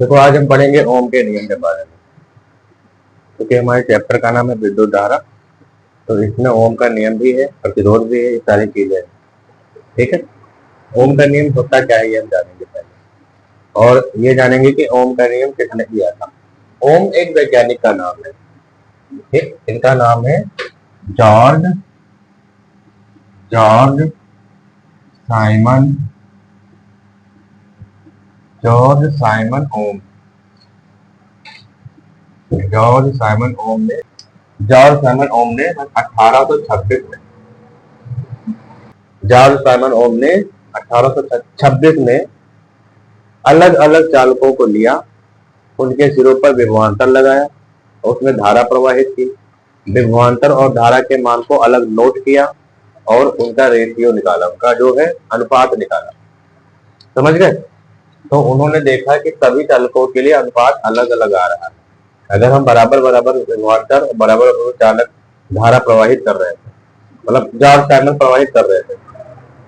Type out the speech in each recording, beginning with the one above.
देखो आज हम पढ़ेंगे ओम के नियम के बारे में, क्योंकि हमारे चैप्टर का नाम है विद्युत धारा। तो इसमें ओम का नियम भी है, प्रतिरोध भी है, ये सारी चीजें हैं। ठीक है, ओम का नियम होता क्या है ये हम जानेंगे पहले, और ये जानेंगे कि ओम का नियम किसने किया था। ओम एक वैज्ञानिक का नाम है। ठीक, इनका नाम है George George Simon George Simon Ohm. George Simon Ohm ने जॉर्ज साइमन ओम ने 1826 में जॉर्ज साइमन ओम ने 1826 में अलग अलग चालकों को लिया, उनके सिरों पर विभवांतर लगाया, उसमें धारा प्रवाहित की, विभवांतर और धारा के मान को अलग नोट किया और उनका रेशियो निकाला, उनका जो है अनुपात निकाला। समझ गए? तो उन्होंने देखा कि सभी चालकों के लिए अनुपात अलग अलग आ रहा है। अगर हम बराबर बराबर विभवांतर और बराबर बराबर चालक धारा प्रवाहित कर रहे थे, मतलब जॉर्ज साइमन प्रवाहित कर रहे थे,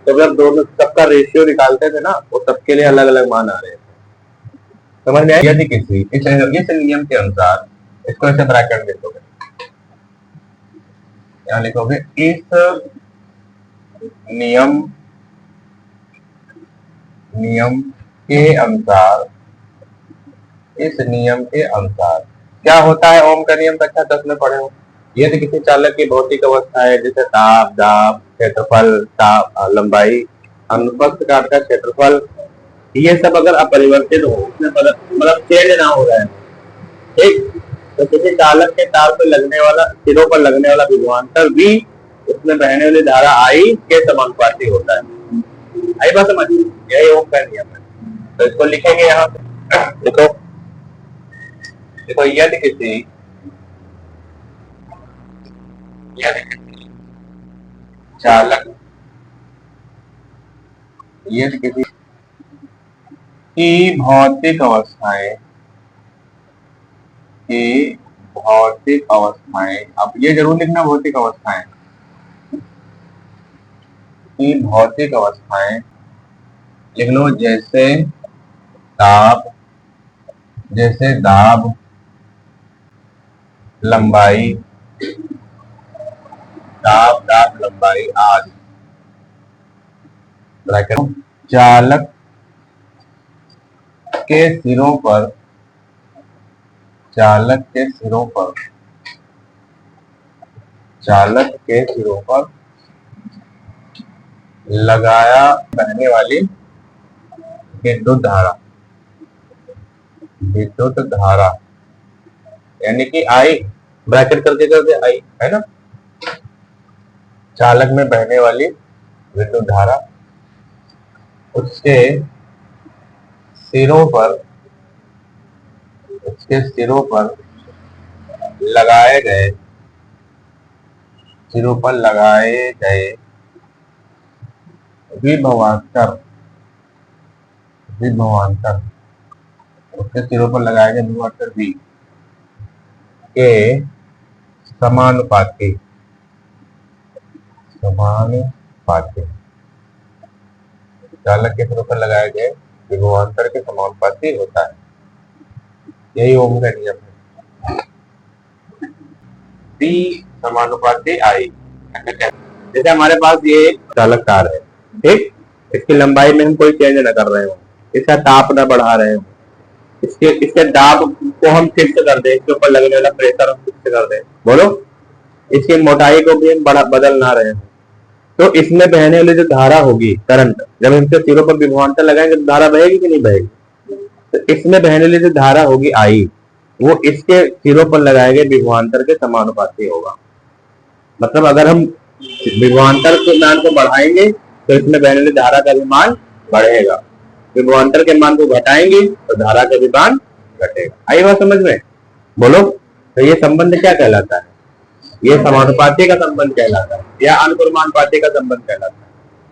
तो जब दोनों सबका रेशियो निकालते थे ना, वो सबके लिए अलग अलग मान आ रहे थे। समझ में आया? यदि किसी इस नियम के अनुसार, इसको ऐसे ब्रैकेट में लिखोगे, यहाँ लिखोगे इस नियम नियम के अनुसार, इस नियम के अनुसार क्या होता है। ओम का नियम कक्षा 10 में पढ़े हो। यदि किसी चालक की भौतिक अवस्था है, जैसे ताप, दाब, क्षेत्रफल, लंबाई, अनुप्रस्थ काट का क्षेत्रफल, ये सब अगर अपरिवर्तित हो, उसमें मतलब चेंज ना हो रहा है, ठीक, तो किसी चालक के तार पर लगने वाला, सिरों पर लगने वाला विभवांतर भी उसमें बहने वाली धारा आई के समानुपाती होता है। आई बात समझ? यही ओम का नियम है। तो इसको लिखेंगे यहाँ पे, देखो देखो यदि किसी चालक, यदि किसी की भौतिक अवस्थाएं अब ये जरूर लिखना, भौतिक अवस्थाएं की भौतिक अवस्थाएं लिख लो, जैसे दाब, लंबाई, लंबाई आदि। चालक के सिरों पर लगाया बहने वाली विद्युत धारा यानी कि आई, ब्रैकेट करके आई है ना, चालक में बहने वाली विद्युत धारा, उसके सिरों पर लगाए गए विभवांतर, उसके सिरों पर लगाए गए विभवांतर V के समानुपाती चालक के सिरों पर लगाए गए विभवांतर के समानुपाती होता है। यही ओम का नियम है। V समानुपाती I। जैसे हमारे पास ये एक चालक तार है, ठीक, इसकी लंबाई में हम कोई चेंज न कर रहे हो, इसका ताप न बढ़ा रहे हो, इसके दाब को हम फिक्स कर दे, इसके ऊपर लगने वाला प्रेशर हम फिक्स कर दे, बोलो, इसकी मोटाई को भी हम बदल ना रहे हो, तो इसमें बहने वाली जो धारा होगी, करंट, जब इनके सिरों पर विभवांतर लगाएंगे तो धारा बहेगी कि नहीं बहेगी? तो इसमें बहने वाली जो धारा होगी आई, वो इसके सिरों पर लगाए गए विभवांतर के समानुपाती होगा। मतलब अगर हम विभवांतर के मान को बढ़ाएंगे तो इसमें बहने वाली धारा का भी मान बढ़ेगा, विभवांतर के मान को घटाएंगे तो धारा का भी मान घटेगा। आई बात समझ में? बोलो, तो ये संबंध क्या कहलाता है? ये समानुपाती का संबंध कहलाता है, या अनुक्रमानुपाती का संबंध कहलाता है,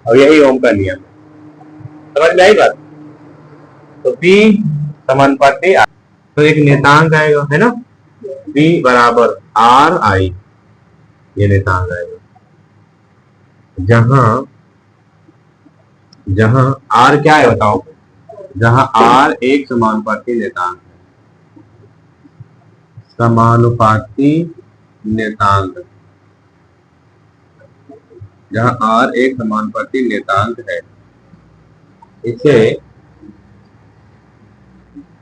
और यही ओम का नियम है। समझ में आई बात? तो V समानुपाती, तो एक नियतांक आएगा, है ना, V बराबर RI, ये नियतांक आएगा, जहां R क्या है बताओ? जहां R एक समानुपाती नियतांक है, समानुपाती नियतांक, जहां R एक समानुपाती नियतांक है, इसे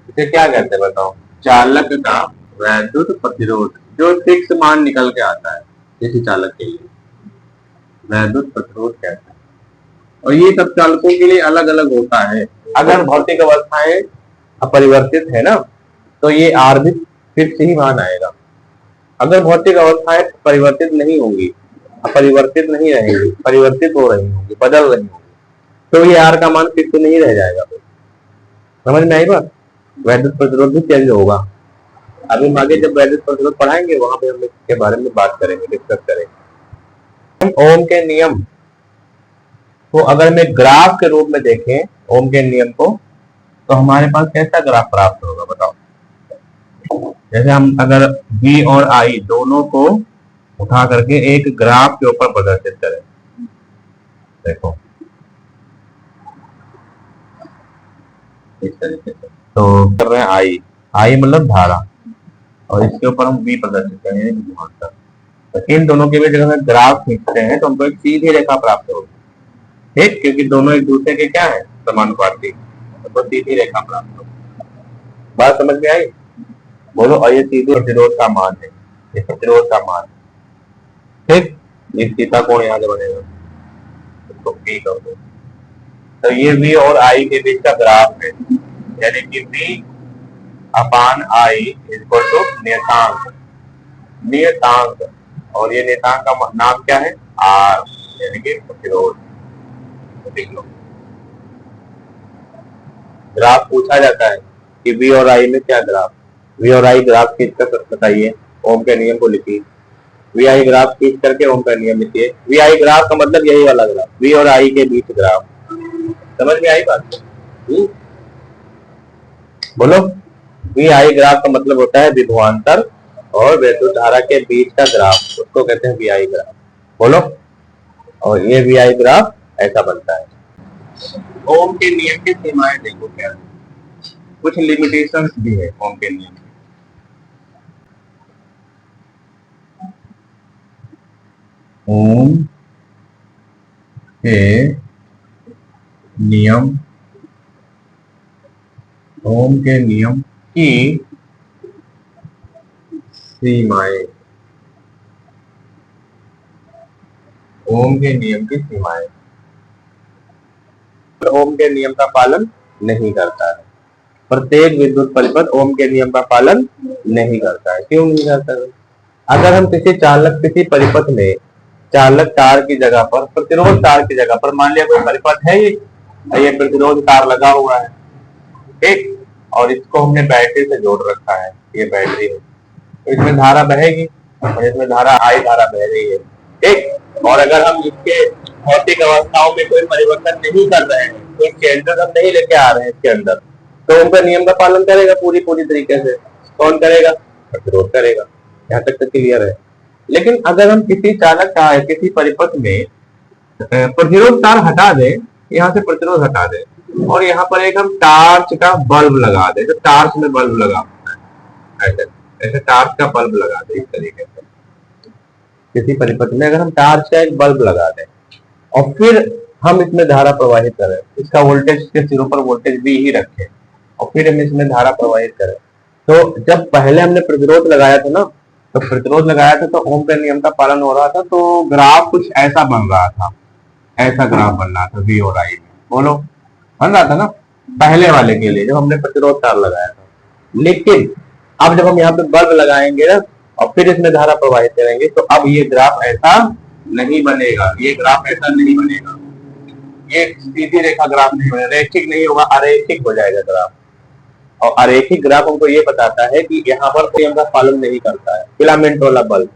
इसे क्या कहते हैं बताओ? चालक का वैद्युत प्रतिरोध, जो फिक्स मान निकल के आता है किसी चालक के लिए, वैद्युत प्रतिरोध कहते हैं। और ये सब चालकों के लिए अलग अलग होता है। अगर भौतिक अवस्थाएं अपरिवर्तित है ना, तो ये आर भी फिक्स ही मान आएगा। अगर भौतिक अवस्थाएं परिवर्तित नहीं होंगी, अपरिवर्तित नहीं रहेंगी, परिवर्तित हो रही होंगी, बदल रही होंगी, तो ये आर का मान फिक्स नहीं रह जाएगा। समझ में आई बात? वैद्युत प्रतिरोध भी चेंज होगा। अभी हम आगे जब वैद्युत प्रतिरोध पढ़ाएंगे वहां पे हम इसके बारे में बात करेंगे, डिस्कस करेंगे। ओम के नियम को अगर मैं ग्राफ के रूप में देखें, ओम के नियम को, तो हमारे पास कैसा ग्राफ प्राप्त होगा बताओ? जैसे हम अगर V और I दोनों को उठा करके एक ग्राफ के ऊपर प्रदर्शित करें, देखो इस तरीके से, तो कर रहे हैं I मतलब धारा, और इसके ऊपर हम V प्रदर्शित करेंगे विभवांतर। तो इन दोनों के बीच अगर हम ग्राफ खींचते हैं तो हमको एक सीधी रेखा प्राप्त होगी, ठीक, क्योंकि दोनों एक दूसरे के क्या है? समानुपाती, तो सीधी रेखा प्राप्त होगी। बात समझ में आई? बोलो। और ये सीधे प्रतिरोध का मान है, ये प्रतिरोध का मान, ठीक। ये सीधा कोण यहाँ से बनेगा, इसको P कर दो। तो ये V और I के बीच का ग्राफ है, यानी कि V upon I equal to नियतांक, नियतांक, और ये नियतांक का नाम क्या है? R, यानी कि प्रतिरोध। देख लो, ग्राफ पूछा जाता है कि V और I में क्या ग्राफ, V और I ग्राफ खींच कर बताइए, ओम के नियम को लिखिए। V I ग्राफ खींच करके ओम का नियम लिखिए। V I ग्राफ का मतलब यही वाला ग्राफ, V और I के बीच ग्राफ। समझ में आई बात? बोलो। V I ग्राफ का मतलब होता है विभवांतर और वैद्युत धारा के बीच का ग्राफ, उसको कहते हैं V I ग्राफ। बोलो। और ये V I ग्राफ ऐसा बनता है। ओम के नियम की सीमाएं देखो क्या है, कुछ लिमिटेशंस भी है ओम के नियम। ओम के नियम, ओम के नियम की सीमाएं, ओम के नियम की सीमाएं, ओम के नियम का पालन नहीं करता है। प्रत्येक विद्युत परिपथ ओम के नियम का पालन नहीं करता है। क्यों नहीं करता है? अगर हम किसी चालक, किसी परिपथ में चालक तार की जगह पर, प्रतिरोध तार की जगह पर, मान लिया कोई परिपथ है, ये प्रतिरोध तार लगा हुआ है, ठीक, और इसको हमने बैटरी से जोड़ रखा है, ये बैटरी है, तो इसमें धारा बहेगी और इसमें धारा I धारा बह रही है, ठीक। और अगर हम इसके भौतिक अवस्थाओं में कोई परिवर्तन नहीं कर रहे हैं, कोई चेंजेस हम नहीं लेके आ रहे हैं इसके अंदर, तो उनका नियम का पालन करेगा पूरी तरीके से। कौन करेगा? प्रतिरोध करेगा। यहाँ तक तो क्लियर है। लेकिन अगर हम किसी चालक तार, किसी परिपथ में प्रतिरोध तार हटा दें, यहाँ से प्रतिरोध हटा दें और यहाँ पर एक हम टार्च का बल्ब लगा दें, तो टार्च में बल्ब लगा होता है, ऐसे ऐसे टार्च का बल्ब लगा दें, इस तरीके से किसी परिपथ में अगर हम टार्च का एक बल्ब लगा दें और फिर हम इसमें धारा प्रवाहित करें, इसका वोल्टेज के सिरों पर वोल्टेज V ही रखें और फिर हम इसमें धारा प्रवाहित करें, तो जब पहले हमने प्रतिरोध लगाया था ना, तो प्रतिरोध लगाया था तो ओम के नियम का पालन हो रहा था, तो ग्राफ कुछ ऐसा बन रहा था, ऐसा ग्राफ बन रहा था V और I में। बोलो, बन रहा था ना पहले वाले के लिए जब हमने प्रतिरोध तार लगाया था। लेकिन अब जब हम यहाँ पे बल्ब लगाएंगे ना और फिर इसमें धारा प्रवाहित करेंगे, तो अब ये ग्राफ ऐसा नहीं बनेगा, ये ग्राफ ऐसा नहीं बनेगा, ये सीधी रेखा ग्राफ नहीं बनेगा, रैखिक नहीं होगा, अरैखिक हो जाएगा ग्राफ। और अरैखिक ग्राफ हमको ये बताता है कि यहाँ पर नियम का पालन नहीं करता है फिलामेंट वाला बल्ब।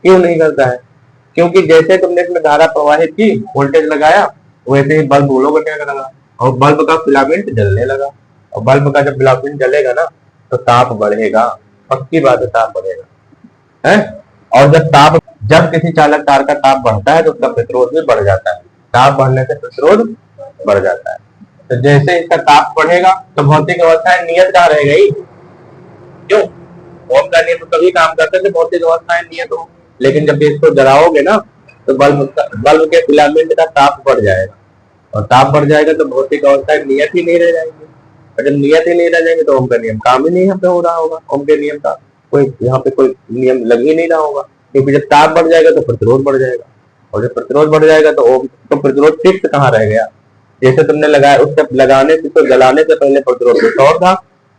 क्यों नहीं करता है? क्योंकि जैसे तुमने इसमें धारा प्रवाहित की, वोल्टेज लगाया, वैसे ही बल्ब उलो बटने लगा और बल्ब का फिलामेंट जलने लगा, और बल्ब का जब फिलामेंट जलेगा ना तो ताप बढ़ेगा, पक्की बात है, ताप बढ़ेगा है। और जब किसी चालक तार का ताप बढ़ता है तो उसका प्रतिरोध भी बढ़ जाता है, ताप बढ़ने से प्रतिरोध बढ़ जाता है। तो जैसे इसका ताप बढ़ेगा तो भौतिक अवस्थाएं नियत कहाँ रह गई? क्यों? ओम का नियम तो तभी काम करते थे भौतिक अवस्थाएं नियत हो, लेकिन जब इसको जलाओगे ना तो बल्ब के फिलामेंट का ताप बढ़ जाएगा, और ताप बढ़ जाएगा तो भौतिक अवस्थाएं नियत ही नहीं रह जाएंगी। और जब नियत ही नहीं रह जाएंगे तो ओम का नियम काम ही नहीं यहाँ पे हो रहा होगा, ओम के नियम का कोई यहाँ पे कोई नियम लग ही नहीं रहा होगा, क्योंकि जब ताप बढ़ जाएगा तो प्रतिरोध बढ़ जाएगा, और जब प्रतिरोध बढ़ जाएगा तो ओम तो प्रतिरोध फिक्स कहाँ रह गया? जैसे तुमने लगाया उससे लगाने से तो जलाने से पहले प्रतिरोध कुछ और था,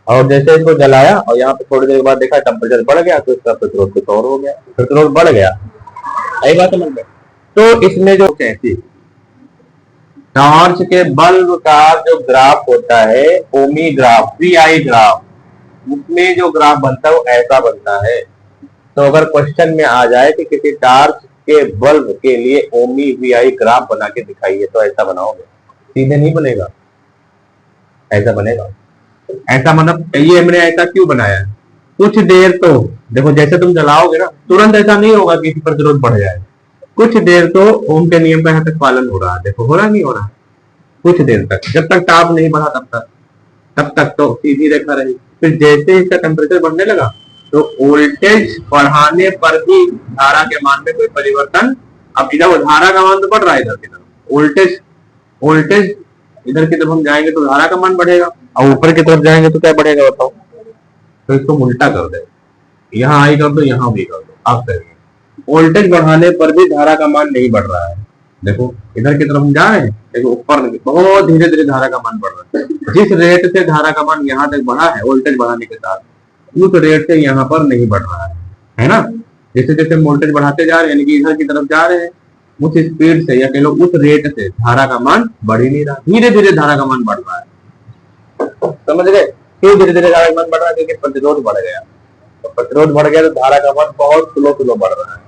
और जैसे इसको जलाया और यहाँ पे थोड़ी देर बाद देखा टेम्परेचर बढ़ गया तो इसका प्रतिरोध कुछ और हो गया, प्रतिरोध बढ़ गया। सही बात समझ में? तो इसमें जो कहती टॉर्च के बल्ब का जो ग्राफ होता है ओमी ग्राफ, VI ग्राफ, उसमें जो ग्राफ बनता है वो ऐसा बनता है। तो अगर क्वेश्चन में आ जाए कि किसी टॉर्च के बल्ब के लिए ओमी VI ग्राफ बना के दिखाइए, तो ऐसा बनाओगे, सीधे नहीं बनेगा, ऐसा बनेगा। ऐसा मतलब ये हमने ऐसा क्यों बनाया? कुछ देर तो देखो, जैसे तुम जलाओगे ना तुरंत ऐसा नहीं होगा कि प्रतिरोध बढ़ जाए, कुछ देर तो ओम के नियम का यहाँ तक पालन हो रहा है, देखो हो रहा नहीं हो रहा, कुछ देर तक, जब तक ताप नहीं बढ़ा तब तक तो सीधी रेखा रही। फिर जैसे इसका टेम्परेचर बढ़ने लगा तो वोल्टेज बढ़ाने पर भी धारा के मान में कोई परिवर्तन, अब इधर धारा का मान तो बढ़ रहा है, इधर की तरफ वोल्टेज वोल्टेज इधर की तरफ हम जाएंगे तो धारा का मान बढ़ेगा, और ऊपर की तरफ जाएंगे तो क्या बढ़ेगा बताओ? तो इसको उल्टा कर दे, यहाँ आई कर दो, यहाँ भी कर दो, आप करिए। वोल्टेज बढ़ाने पर भी धारा का मान नहीं बढ़ रहा है, देखो इधर की तरफ हम जा रहे हैं, देखो ऊपर बहुत धीरे धीरे धारा का मान बढ़ रहा है। जिस रेट से धारा का मान यहाँ तक बढ़ा है वोल्टेज बढ़ाने के साथ, उस रेट से यहाँ पर नहीं बढ़ रहा है ना? जैसे जैसे वोल्टेज बढ़ाते जा रहे हैं, यानी कि इधर की तरफ जा रहे हैं, उस स्पीड से या कह लो उस रेट से धारा का मान बढ़ ही नहीं रहा, धीरे धीरे धारा का मान बढ़ रहा है। समझ गए? क्यों धीरे धीरे धारा का मान बढ़ रहा है? क्योंकि प्रतिरोध बढ़ गया, तो प्रतिरोध बढ़ गया तो धारा का मान बहुत स्लो स्लो बढ़ रहा है,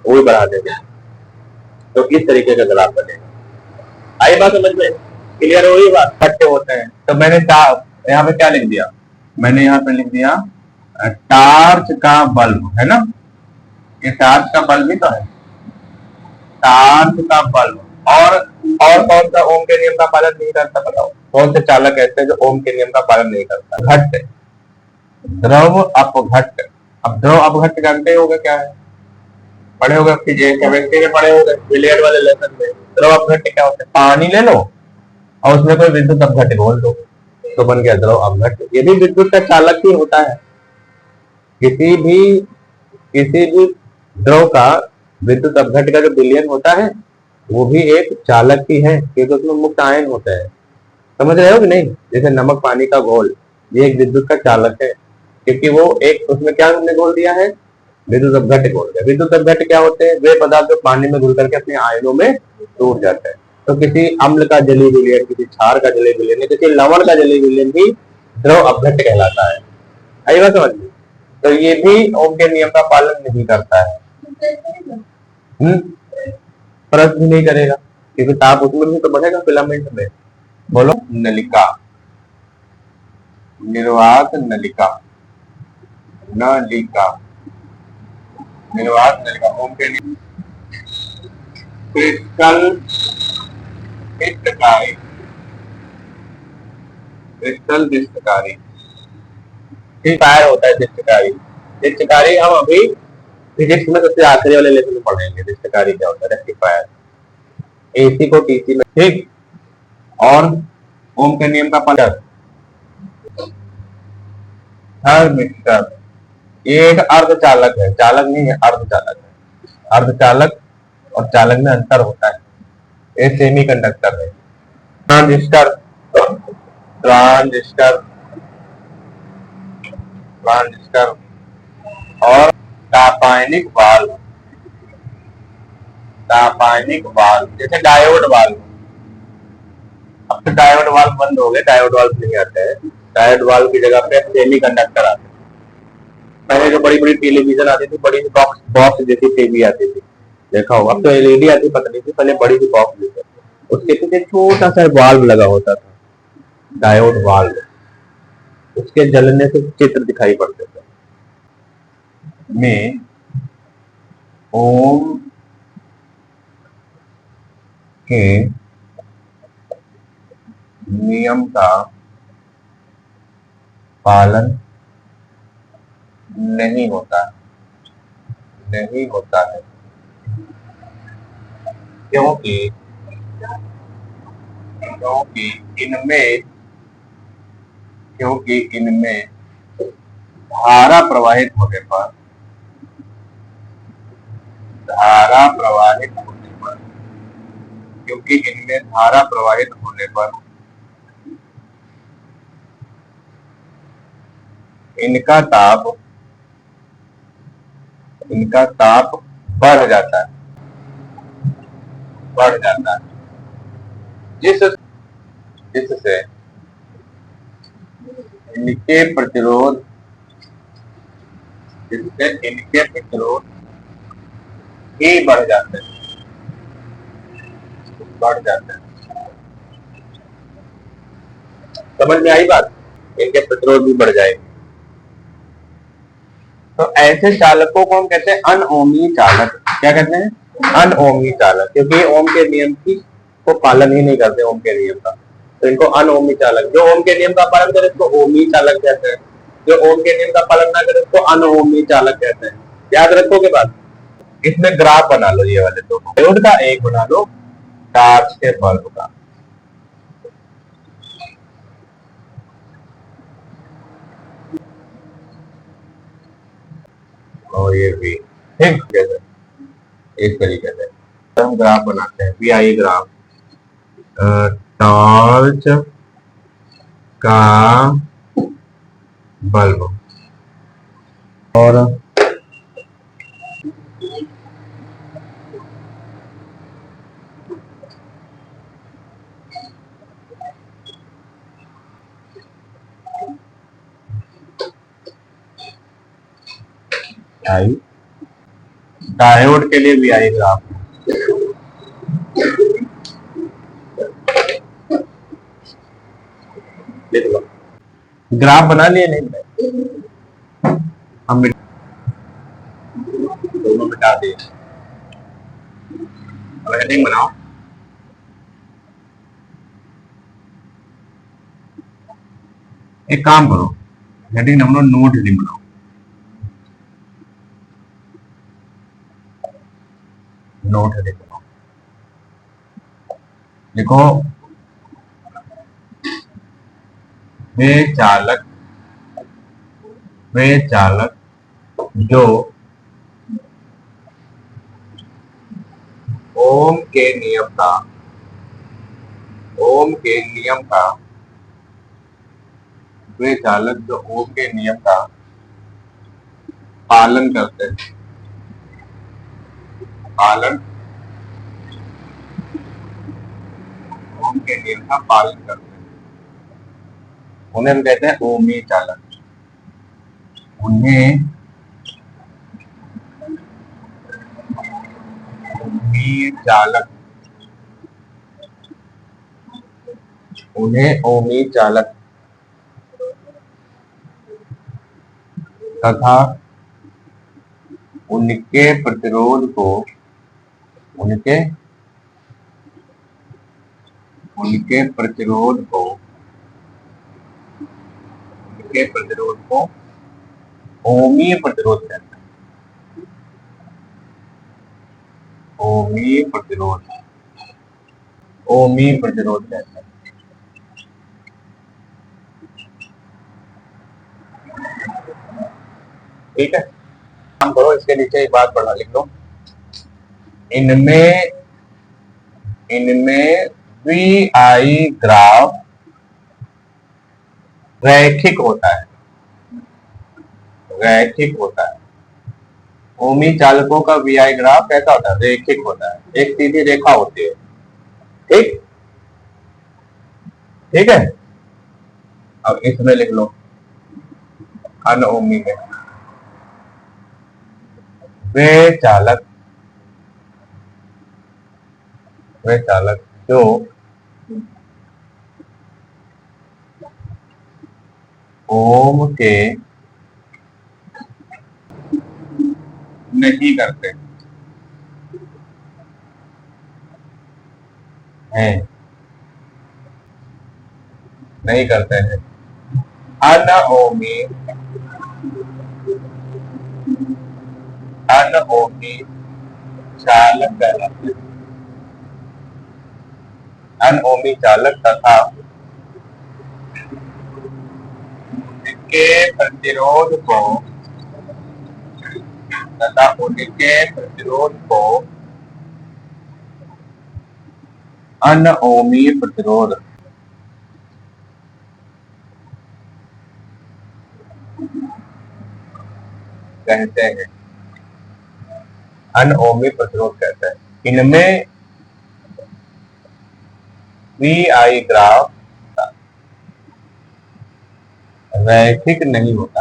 वो भी बढ़ा देंगे। तो इस तरीके का ग्राफ बनेगा। आई बात समझ में? क्लियर हो? बात इकट्ठे होते हैं। तो मैंने यहाँ पे क्या लिख दिया? मैंने यहाँ पे लिख दिया टार्च का बल्ब, है ना? ये टार्च का बल्ब ही तो है, टार्च का बल्ब। और कौन सा ओम के नियम का पालन नहीं करता बताओ? कौन से चालक ऐसे जो ओम के नियम का पालन नहीं करता? घट, द्रव अपघट्ट। अब द्रव अपघट्ट जानते होगा क्या है? पढ़े होगा, केमिस्ट्री में पढ़े होगा, विलियर्ड वाले लेसन में। द्रव अपघट्ट क्या होता है? पानी ले लो और उसमें कोई विद्युत अपघट्ट घोल दो तो बन गया द्रव अपघट्ट। ये भी विद्युत का चालक ही होता है, किसी भी द्रव का विद्युत अपघट्ट का जो विलयन होता है वो भी एक चालक ही है, क्योंकि उसमें मुक्त आयन होता है। समझ रहे हो कि नहीं? जैसे नमक पानी का घोल, ये एक विद्युत का चालक है, क्योंकि वो एक उसमें क्या हमने घोल दिया है? विद्युत अपघट्ट घोल दिया। विद्युत अपघट्ट क्या होते हैं? वे पदार्थ जो पानी में घुल करके अपने आयनों में टूट जाते हैं। तो किसी अम्ल का जलीय विलयन, किसी क्षार का जलीय विलयन, किसी लवण का जलीय विलयन भी द्रव अपघट्ट कहलाता है। आई बात समझ में? तो ये भी ओम के नियम का पालन नहीं करता है, परत भी नहीं करेगा, क्योंकि ताप उसमें भी तो बढ़ेगा फिलामेंट में। बोलो नलिका, निर्वात नलिका, नलिका, निर्वात नलिका ओम के नियम। क्रिस्टल डिस्टकारी, क्रिस्टल डिस्टकारी फायर होता है। डिस्टकारी हम अभी फिजिक्स में सबसे आखिरी वाले लेसन में पढ़ेंगे। डिस्टकारी क्या होता है? रेक्टिफायर, AC को TC में, ठीक। और ओम के नियम का पालन, थर्मिस्टर, ये एक अर्धचालक है, चालक नहीं है, अर्धचालक है। अर्धचालक और चालक में अंतर होता है, ये सेमीकंडक्टर है। ट्रांजिस्टर, ट्रांजिस्टर, ट्रांजिस्टर और रासायनिक वाल्व, रासायनिक वाल्व जैसे डायोड वाल्व। अब तो डायोड वाल्व बंद हो गए, डायोड वाल्व नहीं आते हैं, डायोड वाल्व की जगह पे सेमीकंडक्टर आते हैं। पहले जो बड़ी बड़ी टेलीविजन आती थी, बड़ी बॉक्स जैसी टीवी आती थी, देखा होगा। अब तो LED आती पतली थी, पहले बड़ी सी बॉक्स थी, उसके पीछे छोटा सा वाल्व लगा होता था, डायोड वाल्व। उसके जलने से चित्र दिखाई पड़ते थे। में ओम के नियम का पालन नहीं होता है क्योंकि क्योंकि इनमें क्योंकि इनमें धारा प्रवाहित होने पर क्योंकि इनमें धारा प्रवाहित होने पर इनका ताप बढ़ जाता है जिससे इनके प्रतिरोध ही बढ़ जाते हैं समझ में आई बात। इनके प्रतिरोध भी बढ़ जाएंगे। तो ऐसे चालकों को हम कहते हैं अनओमी चालक। क्या कहते हैं? अनओमी चालक, क्योंकि ओम के नियम की को पालन ही नहीं करते ओम के नियम का, तो इनको अनओमी चालक। जो ओम के नियम का पालन करे उसको ओमी चालक कहते हैं, जो ओम के नियम का पालन ना करे उसको अनओमी चालक कहते हैं। याद रखोगे बात। इसमें ग्राफ बना लो, ये वाले दो डायोड का, एक बना लो टार्च के बल्ब का। और ये भी ठीक कैसे इस तरीके से हम ग्राफ बनाते हैं, VI ग्राफ टॉर्च का बल्ब। और डायोड के लिए VI ग्राफ लिख लो। ग्राफ बना लिए नहीं? हम दोनों मिटा दिए। अब हेडिंग बनाओ। एक काम करो, हेडिंग नंबर नोट हेडिंग बनाओ। नोट हेडिंग बनाओ, देखो वे चालक जो ओम के नियम का वे चालक जो ओम के नियम का पालन करते हैं, ओम के नियम का पालन करते हैं, उन्हें हम कहते हैं ओमी चालक। उन्हें ओमी चालक तथा उनके प्रतिरोध को ओमी प्रतिरोध कहते हैं। ओमी प्रतिरोध कहते हैं। ठीक है, काम करो, इसके नीचे एक बात पढ़ा लिख लो। इनमें VI ग्राफ रैखिक होता है। ओमी चालकों का VI ग्राफ कैसा होता है? रैखिक होता है, एक सीधी रेखा होती है। ठीक है। अब इसमें लिख लो अनओमी में वे चालक जो ओम के नहीं करते हैं, नहीं करते हैं। अनओमी अनओमी चालक कहलाते हैं। अनओमी चालक तथा उनके प्रतिरोध को अनओमी प्रतिरोध कहते हैं। अनओमी प्रतिरोध कहते हैं। इनमें VI ग्राफ रैखिक नहीं होता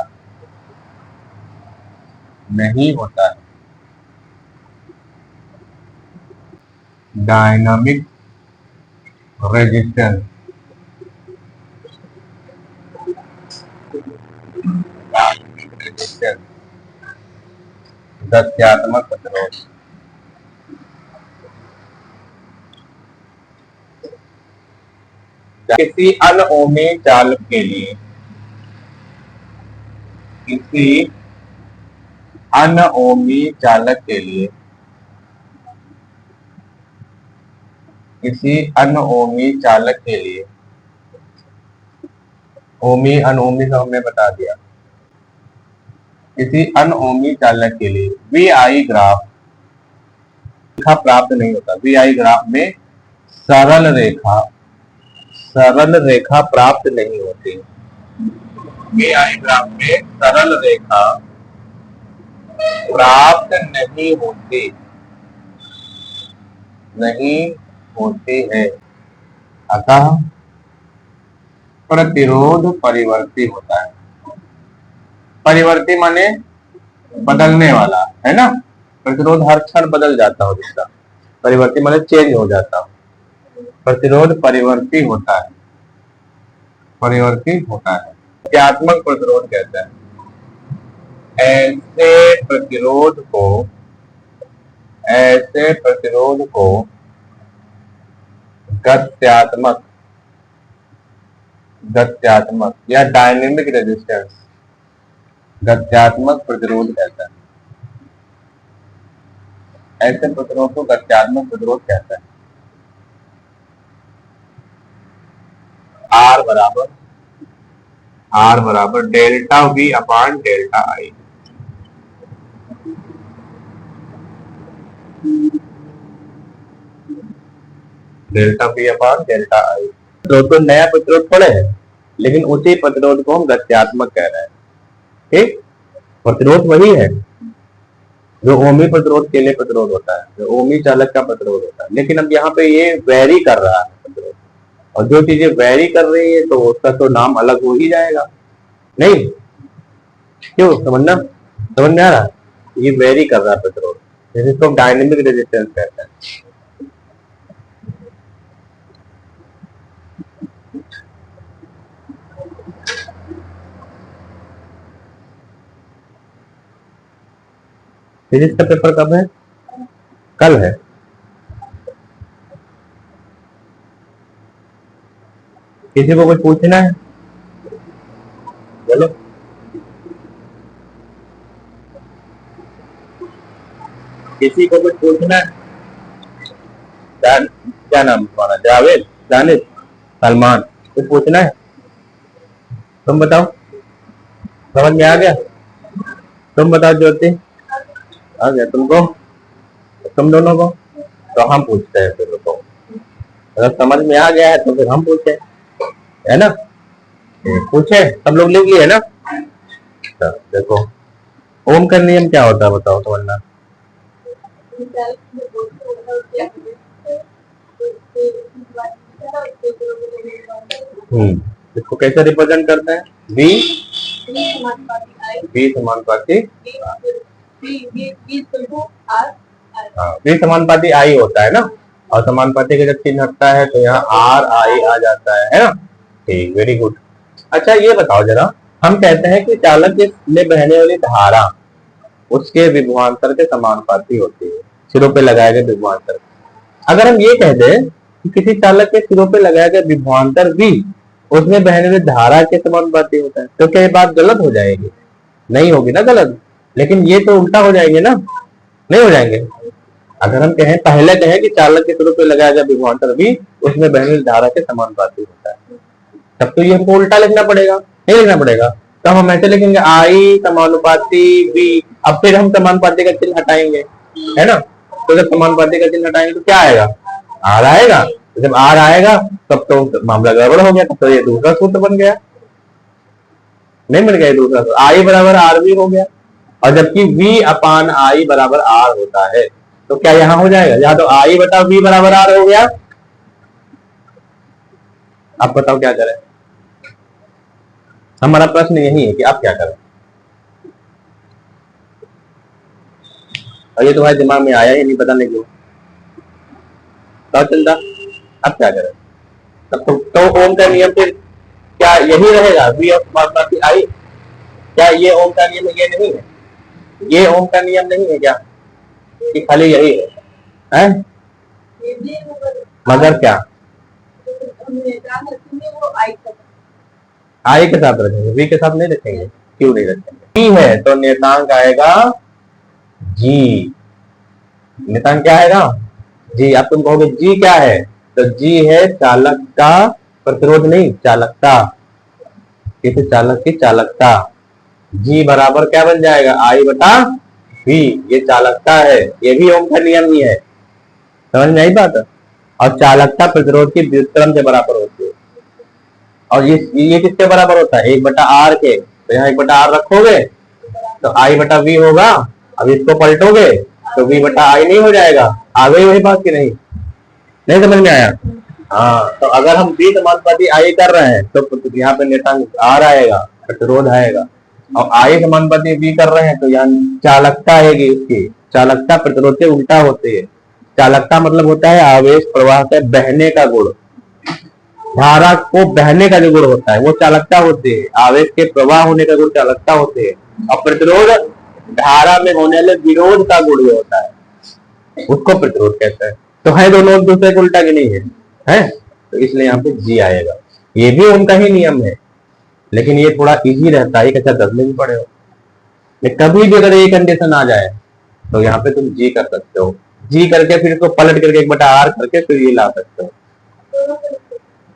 है। डायनामिक रेजिस्टेंस गत्यात्मक प्रतिरोध। किसी अनओमी चालक के लिए किसी अनओमी चालक के लिए ओमी अनओमी का हमने बता दिया। किसी अनओमी चालक के लिए VI ग्राफ प्राप्त नहीं होता। VI ग्राफ में सरल रेखा प्राप्त नहीं होती। VI ग्राफ में सरल रेखा प्राप्त नहीं होती है। अतः प्रतिरोध परिवर्ती होता है। परिवर्ती माने बदलने वाला, है ना। प्रतिरोध हर क्षण बदल जाता हो, जिसका परिवर्ती माने चेंज हो जाता हो। प्रतिरोध परिवर्ती होता है। गत्यात्मक प्रतिरोध कहते हैं ऐसे प्रतिरोध को गत्यात्मक या डायनेमिक रेजिस्टेंस गत्यात्मक प्रतिरोध कहता है। ऐसे प्रतिरोध को गत्यात्मक प्रतिरोध कहता है। R बराबर delta V upon delta I। Delta V upon delta I तो नया प्रतिरोध पड़े है, लेकिन उसी प्रतिरोध को हम गत्यात्मक कह रहे हैं। ठीक, प्रतिरोध वही है जो ओमी प्रतिरोध के लिए प्रतिरोध होता है, जो ओमी चालक का प्रतिरोध होता है, लेकिन अब यहाँ पे ये वैरी कर रहा है प्रतिरोध। और जो चीजें वैरी कर रही है तो उसका तो नाम अलग हो ही जाएगा। नहीं क्यों, समझ में आ रहा है? ये वैरी कर रहा है प्रतिरोध, जैसे इसको डायनेमिक रेजिस्टेंस कहते हैं। फिजिक्स का पेपर कब है? कल है। किसी को कुछ पूछना है? बोलो। किसी को कुछ पूछना है? क्या नाम तुम्हारा? जावेद, दानिश, सलमान? कुछ पूछना है? तुम बताओ, समझ में आ गया? तुम बताओ ज्योति, आ गया तुमको? तुम दोनों को? तो हम पूछते हैं फिर। रुको, अगर समझ में आ गया है तो फिर हम पूछे, है ना? पूछे, सब लोग लिख लिए ना? देखो, ओम का नियम क्या होता है बताओ तो वरना। इसको कैसे रिप्रेजेंट करते हैं? V समानुपाती V समानुपाती I होता है ना, और समानुपाती का जब चिन्ह हटता है तो यहाँ RI आ जाता है ना। ठीक, वेरी गुड। अच्छा ये बताओ जरा, हम कहते हैं कि चालक में बहने वाली धारा उसके विभवांतर के समानुपाती होती है, सिरों पे लगाए गए विभवांतर। अगर हम ये कह दें कि किसी चालक के सिरों पे लगाया गया विभवांतर V उसमें बहने वाली धारा के समानुपाती होता है। तो क्या ये बात गलत हो जाएगी? नहीं होगी ना गलत, लेकिन ये तो उल्टा हो जाएंगे ना, नहीं हो जाएंगे। अगर हम कहें, पहले कहें कि चालक के स्वरूप में लगाया गया विभवांतर भी उसमें बहने वाली धारा के समानुपाती होता है, तब तो ये हमको उल्टा लिखना पड़ेगा, नहीं लिखना पड़ेगा। तो हम ऐसे लिखेंगे आई समानुपाती वी। अब फिर हम समानुपाती का चिन्ह हटाएंगे, है ना। तो जब समानुपाती का चिन्ह हटाएंगे तो क्या आएगा? आर आएगा। जब आर आएगा तब तो मामला गड़बड़ हो गया, तब तो ये दूसरा सूत्र बन गया, नहीं बन गया दूसरा सूत्र, आई बराबर आर वी हो गया। और जबकि v अपान आई बराबर आर होता है, तो क्या यहाँ हो जाएगा? यहाँ तो आई बटा v बराबर आर हो गया। आप बताओ क्या करें? हमारा प्रश्न यही है कि आप क्या करें। और ये तुम्हारे दिमाग में आया ही नहीं, पता नहीं क्यों। तो चलता, अब क्या करें? तब तो ओम का नियम फिर क्या यही रहेगा? v समानुपाती आई, क्या ये ओम का नियम ये नहीं है? ये ओम का नियम नहीं है क्या कि खाली यही है? मगर क्या आई के साथ रखेंगे, वी के साथ नहीं रखेंगे? क्यों नहीं रखेंगे? जी है तो नियतांक आएगा जी। नियतांक क्या आएगा? जी। आप तुम कहोगे जी क्या है, तो जी है चालक का प्रतिरोध, नहीं चालकता, किसी चालक की चालकता। जी बराबर क्या बन जाएगा? आई बटा वी, ये चालकता है, ये भी ओम का नियम ही है। समझ में आई बात? और चालकता प्रतिरोध की व्युत्क्रम से बराबर होती है। और ये किसके बराबर होता है? 1/r के। तो यहाँ 1/r रखोगे तो आई बटा वी होगा। अब इसको पलटोगे तो v बटा आई नहीं हो जाएगा? आ गई वही बात की नहीं? नहीं समझ में आया? हाँ, तो अगर हम v समानुपाती आई कर रहे हैं तो यहाँ पे नियतांक r आएगा, प्रतिरोध आएगा। और आई समानुपाती v कर रहे हैं तो यहाँ चालकता आएगी। उसकी चालकता प्रतिरोध से उल्टा होती है। चालकता मतलब होता है आवेश प्रवाह से बहने का गुण। धारा को बहने का जो गुण होता है वो चालकता होती है। आवेश के प्रवाह होने का गुण चालकता होती है। और प्रतिरोध धारा में होने वाले विरोध का गुण जो होता है उसको प्रतिरोध कहते हैं। तो है दोनों दूसरे को उल्टा की नहीं है? तो इसलिए यहाँ पे जी आएगा। ये भी उनका ही नियम है, लेकिन ये थोड़ा इजी रहता है, अच्छा 10 में भी पढ़े हो। कभी भी अगर ये कंडीशन आ जाए तो यहाँ पे तुम जी कर सकते हो। जी करके फिर इसको पलट करके 1/r करके फिर ये ला सकते हो।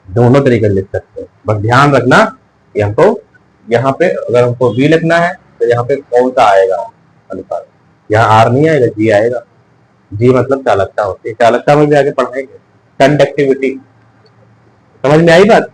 दोनों तरीके लिख सकते हो, बस ध्यान रखना कि हमको यहाँ पे अगर हमको v लिखना है तो यहाँ पे कौन सा आएगा अनुपात? यहाँ r नहीं आएगा, g आएगा। g मतलब चालकता होती है। चालकता में भी आगे पढ़ाएंगे। कंडक्टिविटी, समझ में आई बात?